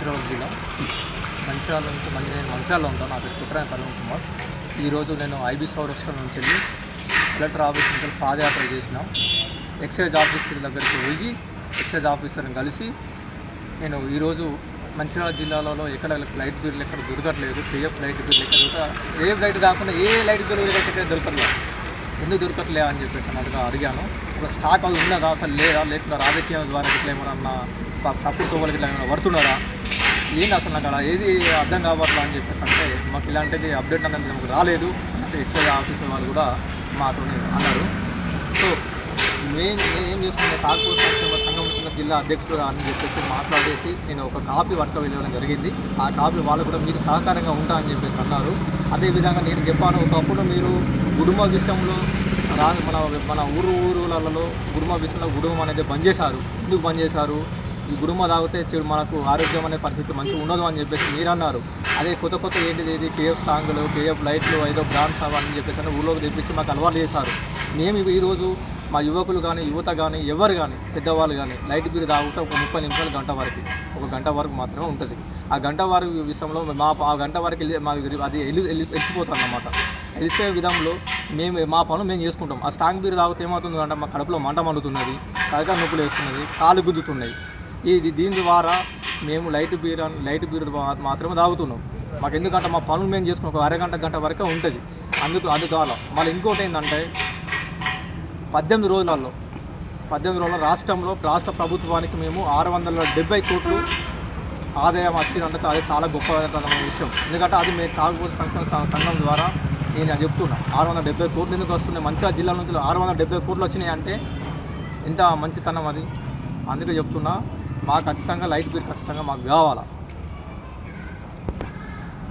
మంచిర్యాల జిల్లా మంచిర్యాల నుంచి నేను మంచిర్యాలలో ఉంటాను. నా పేరు కుట్రాని తరుణ్ కుమార్. ఈరోజు నేను ఐబీ సౌరస్తా నుంచి వెళ్ళి కలెక్టర్ ఆఫీస్ నుంచి పాదయాత్ర చేసిన. ఎక్సైజ్ ఆఫీసర్ దగ్గరికి వెళ్ళి ఎక్సైజ్ ఆఫీసర్ని కలిసి నేను ఈరోజు మంచిర్యాల జిల్లాలో ఎక్కడ లైట్ బిల్లు ఎక్కడ దొరకట్లేదు, పిఎఫ్ లైట్ బిల్లు ఎక్కడ ఏ లైట్ కాకుండా ఏ లైట్ బిల్లు ఎక్కడ దొరకట్లేదు, ఎందుకు దొరకట్లే అని చెప్పేసి అన్నట్టుగా అడిగాను. అసలు స్టాక్ అది ఉన్నదా, అసలు లేదా, లేకుండా రాజకీయం ద్వారా ఇట్లా ఏమన్నా తప్పుడు తోవలకి ఇట్లా ఏమైనా పడుతున్నారా, ఏంటి అసలు నాకు అలా ఏది అర్థం కావట్లా అని చెప్పేసి అంటే మాకు ఇలాంటిది అప్డేట్ అనేది మనకు రాలేదు అంటే ఎక్సైజ్ ఆఫీసర్ వాళ్ళు కూడా మాతో అన్నారు. సో నేను ఏం చేస్తున్నా కాకపోతే సంఘం జిల్లా అధ్యక్షుడు అని చెప్పేసి మాట్లాడేసి నేను ఒక కాపీ వర్క్ వెళ్ళడం జరిగింది. ఆ కాపీ వాళ్ళు కూడా మీకు సహకారంగా ఉంటా అని చెప్పేసి అన్నారు. అదేవిధంగా నేను చెప్పాను, ఒకప్పుడు మీరు కుటుంబ విషయంలో మన ఊరులలో కుటుంబ విషయంలో కుటుంబం అనేది బంద్ చేశారు. ఎందుకు బంద్ చేశారు, ఈ గుడుమ తాగితే చెడు మనకు ఆరోగ్యం అనే పరిస్థితి మంచిగా ఉండదు అని చెప్పేసి మీరు అన్నారు. అదే కొత్త ఏంటిది ఇది కేఎఫ్ స్ట్రాంగులు, కేఎఫ్ లైట్లు, ఐదో బ్రాండ్స్ అని చెప్పేసి ఊళ్ళోకి తెప్పించి మాకు అలవాటు చేశారు. మేము ఈరోజు మా యువకులు కానీ యువత కానీ ఎవరు కానీ పెద్దవాళ్ళు కానీ లైట్ బిల్ తాగితే ఒక 30 నిమిషాలు ఒక గంట వరకు మాత్రమే ఉంటుంది. ఆ గంట వరకు విషయంలో ఆ గంట వరకు మాకు అది వెళ్ళిపోతాం అన్నమాట. వెళ్ళిపోయే విధంలో మా పనులు మేము చేసుకుంటాం. ఆ స్ట్రాంగ్ బీర్ తాగితే ఏమవుతుంది అంటే మా కడుపులో మంట మండుతున్నది, కడగా నొప్పులు వేస్తున్నది, కాలు గుద్దుతున్నాయి. దీని ద్వారా మేము లైట్ బీర్ మాత్రమే తాగుతున్నాం. మాకు ఎందుకంటే మా పనులు మేము చేసుకున్నాం ఒక గంట వరకే ఉంటుంది. అందువల్ల మళ్ళీ ఇంకోటి ఏంటంటే 18 రోజుల్లో రాష్ట్ర ప్రభుత్వానికి మేము 670 కోట్లు ఆదాయం వచ్చిందంటే అది చాలా గొప్ప విషయం. ఎందుకంటే అది మేము తాగుబోతు సంఘం ద్వారా నేను చెప్తున్నా 670 కోట్లు ఎందుకు వస్తున్నాయి, మంచిగా జిల్లా నుంచి 670 కోట్లు వచ్చినాయి అంటే ఎంత మంచితనం అది. అందుకే చెప్తున్నా మాకు ఖచ్చితంగా లైట్ బిల్ ఖచ్చితంగా మాకు కావాలా.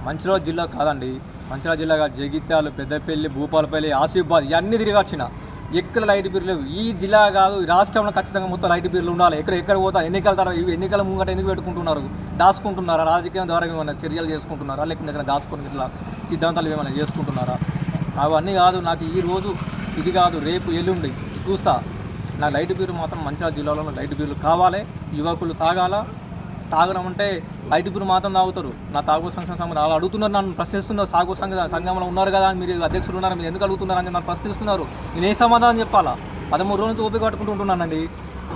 మంచిర్యాల జిల్లా కాదండి, మంచిర్యాల జిల్లా జగిత్యాల, పెద్దపల్లి, భూపాలపల్లి, ఆసిఫాబాద్ ఇవన్నీ తిరిగి వచ్చిన ఎక్కడ లైట్ బిల్లు లేవు. ఈ జిల్లా కాదు ఈ రాష్ట్రంలో ఖచ్చితంగా మొత్తం లైట్ బిల్లు ఉండాలి. ఎక్కడ పోతా ఎన్నికల తర్వాత ఎన్నికల ముంగట ఎందుకు పెట్టుకుంటున్నారు, దాచుకుంటున్నారా, రాజకీయం ద్వారా ఏమైనా చర్యలు చేసుకుంటున్నారా, లేకపోతే ఎక్కడ దాచుకుని ఇట్లా సిద్ధాంతాలు ఏమైనా చేసుకుంటున్నారా, అవన్నీ కాదు. నాకు ఈరోజు ఇది కాదు, రేపు ఎల్లుండి చూస్తా. నా లైట్ బిల్లు మాత్రం మంచిర్యాల జిల్లాలో లైట్ బిల్లు కావాలి. యువకులు తాగడం అంటే లైట్ బిల్లు మాత్రం తాగుతారు. నా తాగు సంఘం అలా అడుగుతున్నారు, నన్ను ప్రశ్నిస్తున్నారు. సంఘంలో ఉన్నారు కదా, మీరు అధ్యక్షులు ఉన్నారు, మీరు ఎందుకు అడుగుతున్నారు అని నన్ను ప్రశ్నిస్తున్నారు. నేను ఏ సమాధానం చెప్పాలా? 13 రోజుల నుంచి ఓపిక పట్టుకుంటుంటున్నానండి.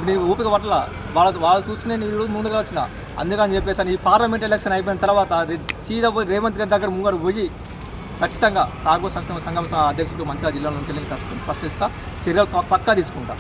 నేను ఓపిక పట్ల వాళ్ళు చూసి నేను ఈరోజు ముందుగా వచ్చిన. అందుకని చెప్పేసి ఈ పార్లమెంట్ ఎలక్షన్ అయిపోయిన తర్వాత సీదా పోయి రేవంత్ రెడ్డి దగ్గర ముంగడు పోయి ఖచ్చితంగా తాగు సంఘం అధ్యక్షుడు మంచిర్యాల జిల్లా నుంచి నేను ప్రశ్నిస్తా, చర్యలు పక్కా తీసుకుంటా.